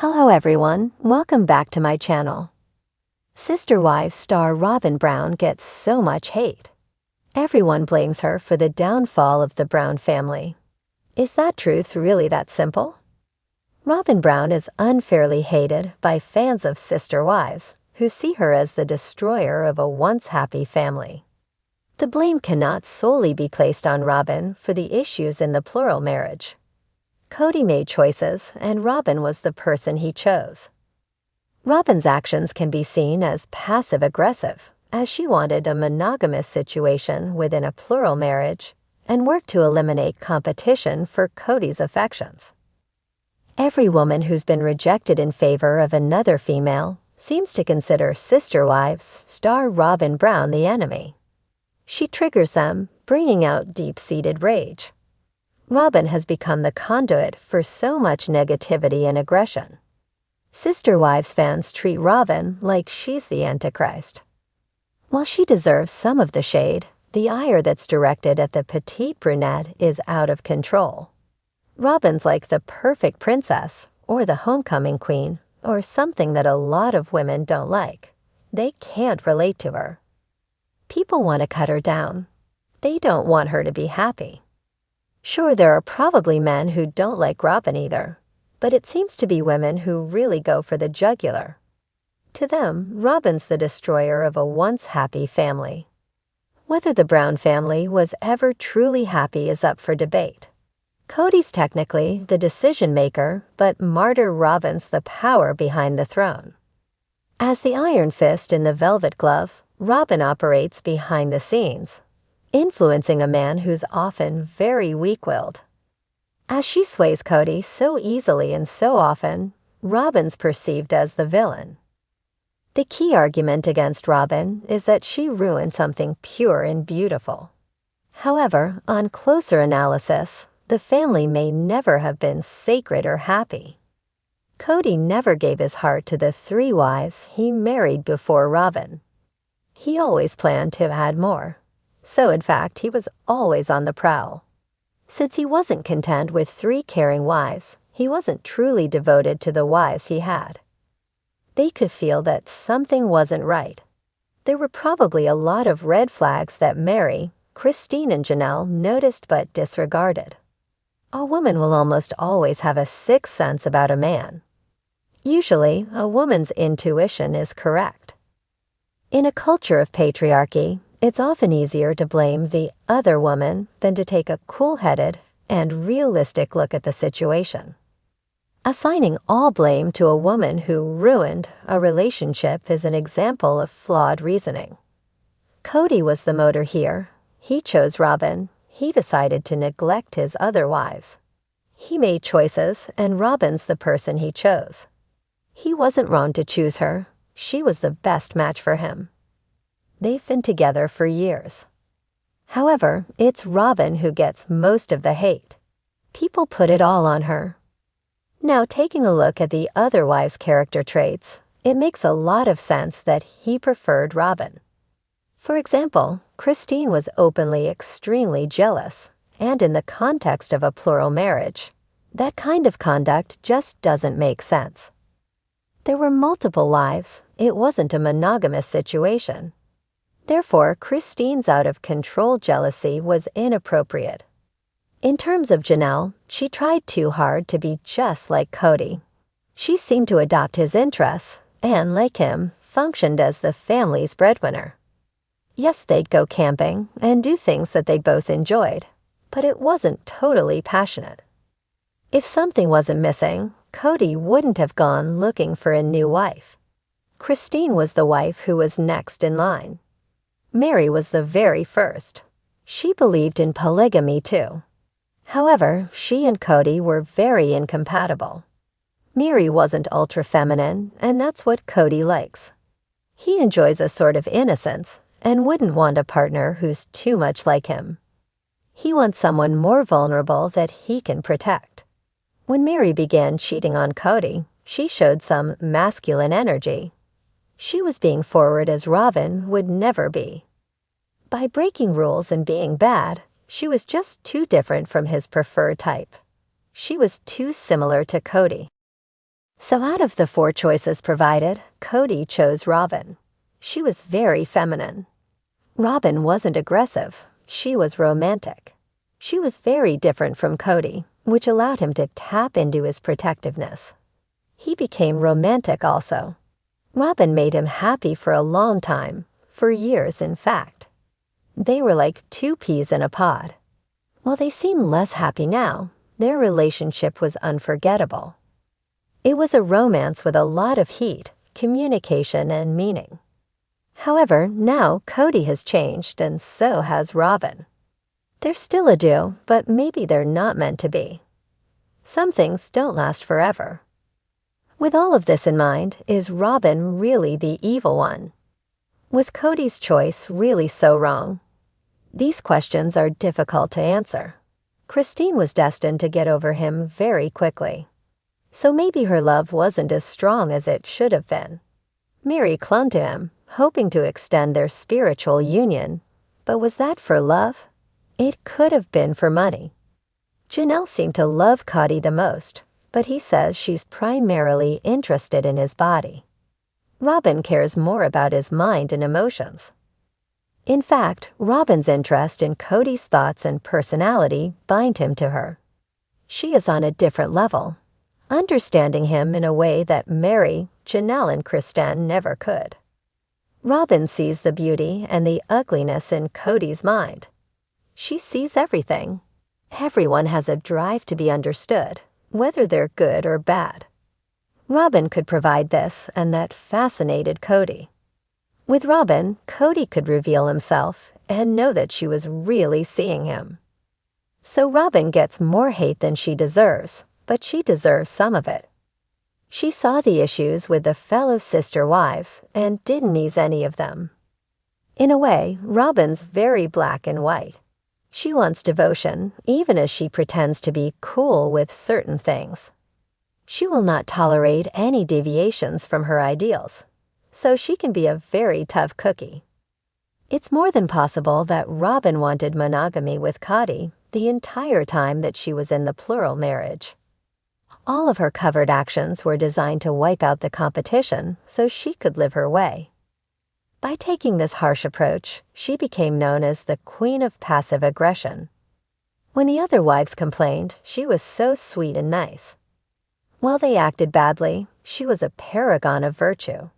Hello everyone, welcome back to my channel. Sister Wives star Robyn Brown gets so much hate. Everyone blames her for the downfall of the Brown family. Is that truth really that simple? Robyn Brown is unfairly hated by fans of Sister Wives, who see her as the destroyer of a once happy family. The blame cannot solely be placed on Robyn for the issues in the plural marriage. Cody made choices, and Robyn was the person he chose. Robyn's actions can be seen as passive-aggressive, as she wanted a monogamous situation within a plural marriage and worked to eliminate competition for Cody's affections. Every woman who's been rejected in favor of another female seems to consider Sister Wives star Robyn Brown the enemy. She triggers them, bringing out deep-seated rage. Robyn has become the conduit for so much negativity and aggression. Sister Wives fans treat Robyn like she's the Antichrist. While she deserves some of the shade, the ire that's directed at the petite brunette is out of control. Robyn's like the perfect princess, or the homecoming queen, or something that a lot of women don't like. They can't relate to her. People want to cut her down. They don't want her to be happy. Sure, there are probably men who don't like Robyn either, but it seems to be women who really go for the jugular. To them, Robyn's the destroyer of a once happy family. Whether the Brown family was ever truly happy is up for debate. Cody's technically the decision maker, but martyr Robyn's the power behind the throne. As the iron fist in the velvet glove, Robyn operates behind the scenes, influencing a man who's often very weak-willed. As she sways Cody so easily and so often, Robyn's perceived as the villain. The key argument against Robyn is that she ruined something pure and beautiful. However, on closer analysis, the family may never have been sacred or happy. Cody never gave his heart to the 3 wives he married before Robyn. He always planned to add more. So, in fact, he was always on the prowl. Since he wasn't content with 3 caring wives, he wasn't truly devoted to the wives he had. They could feel that something wasn't right. There were probably a lot of red flags that Mary, Christine, and Janelle noticed but disregarded. A woman will almost always have a sixth sense about a man. Usually, a woman's intuition is correct. In a culture of patriarchy, it's often easier to blame the other woman than to take a cool-headed and realistic look at the situation. Assigning all blame to a woman who ruined a relationship is an example of flawed reasoning. Cody was the motor here. He chose Robyn. He decided to neglect his other wives. He made choices, and Robyn's the person he chose. He wasn't wrong to choose her. She was the best match for him. They've been together for years. However, it's Robyn who gets most of the hate. People put it all on her. Now, taking a look at the other wives' character traits, it makes a lot of sense that he preferred Robyn. For example, Christine was openly extremely jealous, and in the context of a plural marriage, that kind of conduct just doesn't make sense. There were multiple wives. It wasn't a monogamous situation. Therefore, Christine's out-of-control jealousy was inappropriate. In terms of Janelle, she tried too hard to be just like Cody. She seemed to adopt his interests, and, like him, functioned as the family's breadwinner. Yes, they'd go camping and do things that they both enjoyed, but it wasn't totally passionate. If something wasn't missing, Cody wouldn't have gone looking for a new wife. Christine was the wife who was next in line. Mary was the very first. She believed in polygamy too. However, she and Cody were very incompatible. Mary wasn't ultra-feminine, and that's what Cody likes. He enjoys a sort of innocence and wouldn't want a partner who's too much like him. He wants someone more vulnerable that he can protect. When Mary began cheating on Cody, she showed some masculine energy. She was being forward as Robyn would never be. By breaking rules and being bad, she was just too different from his preferred type. She was too similar to Cody. So out of the 4 choices provided, Cody chose Robyn. She was very feminine. Robyn wasn't aggressive. She was romantic. She was very different from Cody, which allowed him to tap into his protectiveness. He became romantic also. Robyn made him happy for a long time, for years in fact. They were like 2 peas in a pod. While they seem less happy now, their relationship was unforgettable. It was a romance with a lot of heat, communication, and meaning. However, now Cody has changed and so has Robyn. They're still a duo, but maybe they're not meant to be. Some things don't last forever. With all of this in mind, is Robyn really the evil one? Was Cody's choice really so wrong? These questions are difficult to answer. Christine was destined to get over him very quickly. So maybe her love wasn't as strong as it should have been. Mary clung to him, hoping to extend their spiritual union. But was that for love? It could have been for money. Janelle seemed to love Cody the most, but he says she's primarily interested in his body. Robyn cares more about his mind and emotions. In fact, Robyn's interest in Cody's thoughts and personality bind him to her. She is on a different level, understanding him in a way that Mary, Janelle, and Kristen never could. Robyn sees the beauty and the ugliness in Cody's mind. She sees everything. Everyone has a drive to be understood, whether they're good or bad. Robyn could provide this, and that fascinated Cody. With Robyn, Cody could reveal himself and know that she was really seeing him. So Robyn gets more hate than she deserves, but she deserves some of it. She saw the issues with the fellow sister wives and didn't ease any of them. In a way, Robyn's very black and white. She wants devotion, even as she pretends to be cool with certain things. She will not tolerate any deviations from her ideals, so she can be a very tough cookie. It's more than possible that Robyn wanted monogamy with Cody the entire time that she was in the plural marriage. All of her covert actions were designed to wipe out the competition so she could live her way. By taking this harsh approach, she became known as the Queen of Passive Aggression. When the other wives complained, she was so sweet and nice. While they acted badly, she was a paragon of virtue.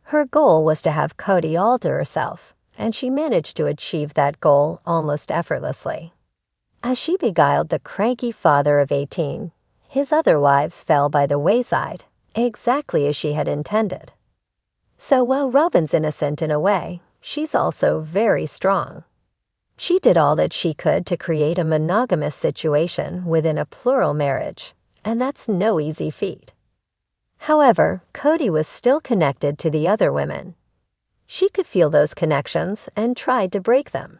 Her goal was to have Cody alter herself, and she managed to achieve that goal almost effortlessly. As she beguiled the cranky father of 18, his other wives fell by the wayside, exactly as she had intended. So while Robyn's innocent in a way, she's also very strong. She did all that she could to create a monogamous situation within a plural marriage, and that's no easy feat. However, Cody was still connected to the other women. She could feel those connections and tried to break them.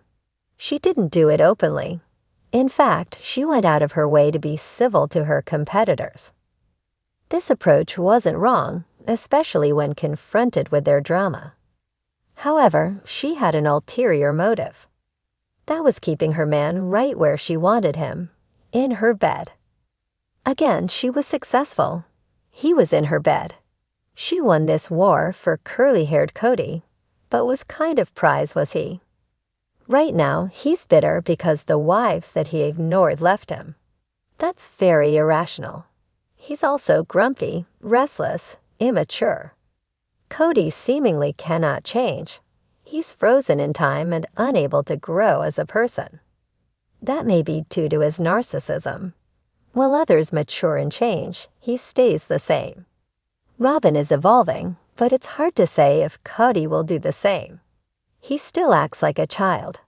She didn't do it openly. In fact, she went out of her way to be civil to her competitors. This approach wasn't wrong, especially when confronted with their drama. However, she had an ulterior motive. That was keeping her man right where she wanted him, in her bed. Again, she was successful. He was in her bed. She won this war for curly-haired Cody, but what kind of prize was he? Right now, he's bitter because the wives that he ignored left him. That's very irrational. He's also grumpy, restless, immature. Cody seemingly cannot change. He's frozen in time and unable to grow as a person. That may be due to his narcissism. While others mature and change, he stays the same. Robyn is evolving, but it's hard to say if Cody will do the same. He still acts like a child.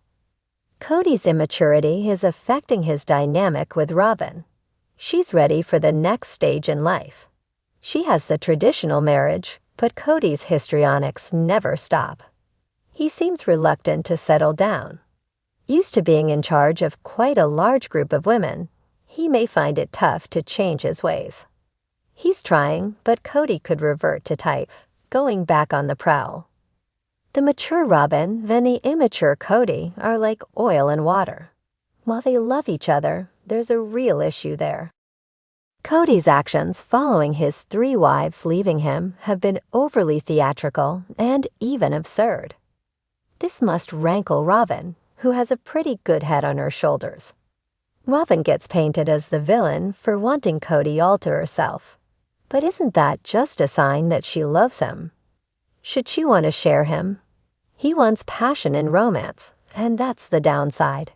Cody's immaturity is affecting his dynamic with Robyn. She's ready for the next stage in life. She has the traditional marriage, but Cody's histrionics never stop. He seems reluctant to settle down. Used to being in charge of quite a large group of women, he may find it tough to change his ways. He's trying, but Cody could revert to type, going back on the prowl. The mature Robyn and the immature Cody are like oil and water. While they love each other, there's a real issue there. Cody's actions following his 3 wives leaving him have been overly theatrical and even absurd. This must rankle Robyn, who has a pretty good head on her shoulders. Robyn gets painted as the villain for wanting Cody all to herself. But isn't that just a sign that she loves him? Should she want to share him? He wants passion and romance, and that's the downside.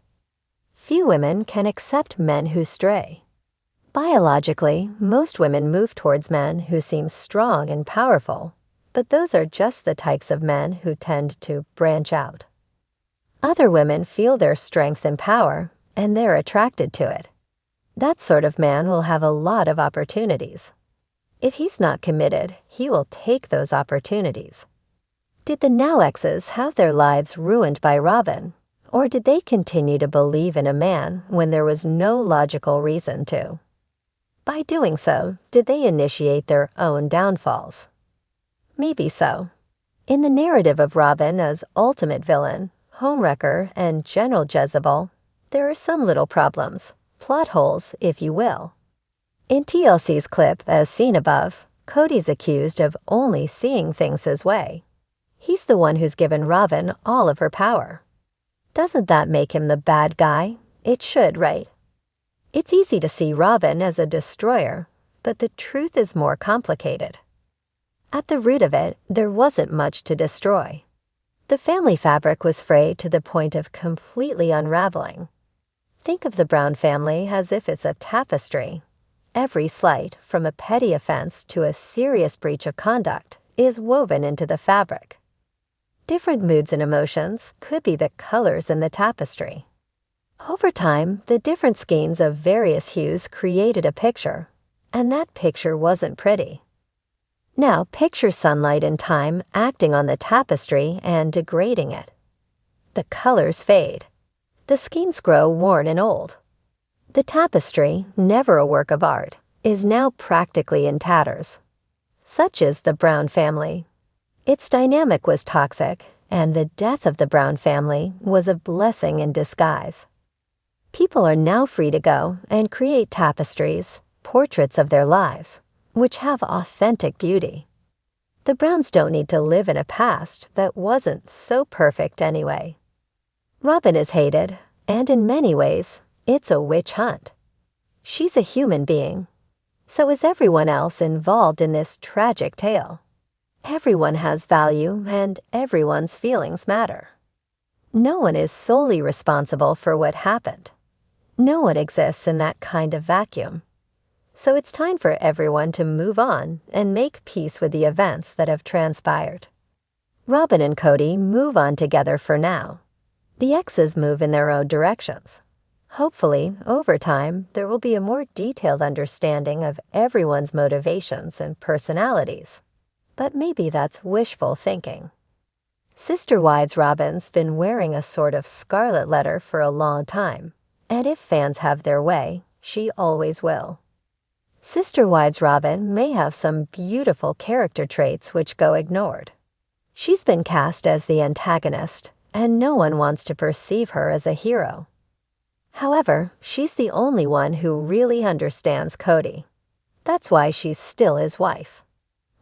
Few women can accept men who stray. Biologically, most women move towards men who seem strong and powerful, but those are just the types of men who tend to branch out. Other women feel their strength and power, and they're attracted to it. That sort of man will have a lot of opportunities. If he's not committed, he will take those opportunities. Did the now exes have their lives ruined by Robyn, or did they continue to believe in a man when there was no logical reason to? By doing so, did they initiate their own downfalls? Maybe so. In the narrative of Robyn as ultimate villain, homewrecker, and general Jezebel, there are some little problems, plot holes, if you will. In TLC's clip, as seen above, Cody's accused of only seeing things his way. He's the one who's given Robyn all of her power. Doesn't that make him the bad guy? It should, right? It's easy to see Robyn as a destroyer, but the truth is more complicated. At the root of it, there wasn't much to destroy. The family fabric was frayed to the point of completely unraveling. Think of the Brown family as if it's a tapestry. Every slight, from a petty offense to a serious breach of conduct, is woven into the fabric. Different moods and emotions could be the colors in the tapestry. Over time, the different skeins of various hues created a picture, and that picture wasn't pretty. Now picture sunlight and time acting on the tapestry and degrading it. The colors fade. The skeins grow worn and old. The tapestry, never a work of art, is now practically in tatters. Such is the Brown family. Its dynamic was toxic, and the death of the Brown family was a blessing in disguise. People are now free to go and create tapestries, portraits of their lives, which have authentic beauty. The Browns don't need to live in a past that wasn't so perfect anyway. Robyn is hated, and in many ways, it's a witch hunt. She's a human being. So is everyone else involved in this tragic tale. Everyone has value, and everyone's feelings matter. No one is solely responsible for what happened. No one exists in that kind of vacuum. So it's time for everyone to move on and make peace with the events that have transpired. Robyn and Cody move on together for now. The exes move in their own directions. Hopefully, over time, there will be a more detailed understanding of everyone's motivations and personalities. But maybe that's wishful thinking. Sister Wives Robyn's been wearing a sort of scarlet letter for a long time, and if fans have their way, she always will. Sister Wives Robyn may have some beautiful character traits which go ignored. She's been cast as the antagonist, and no one wants to perceive her as a hero. However, she's the only one who really understands Cody. That's why she's still his wife.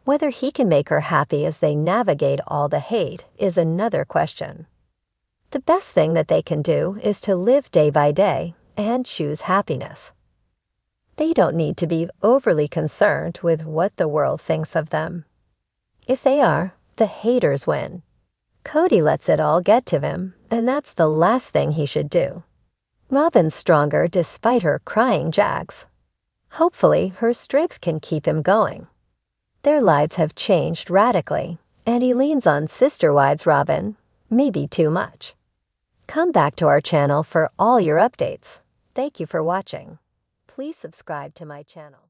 Whether he can make her happy as they navigate all the hate is another question. The best thing that they can do is to live day by day and choose happiness. They don't need to be overly concerned with what the world thinks of them. If they are, the haters win. Cody lets it all get to him, and that's the last thing he should do. Robyn's stronger despite her crying jags. Hopefully, her strength can keep him going. Their lives have changed radically, and he leans on Sister Wives Robyn, maybe too much. Come back to our channel for all your updates. Thank you for watching. Please subscribe to my channel.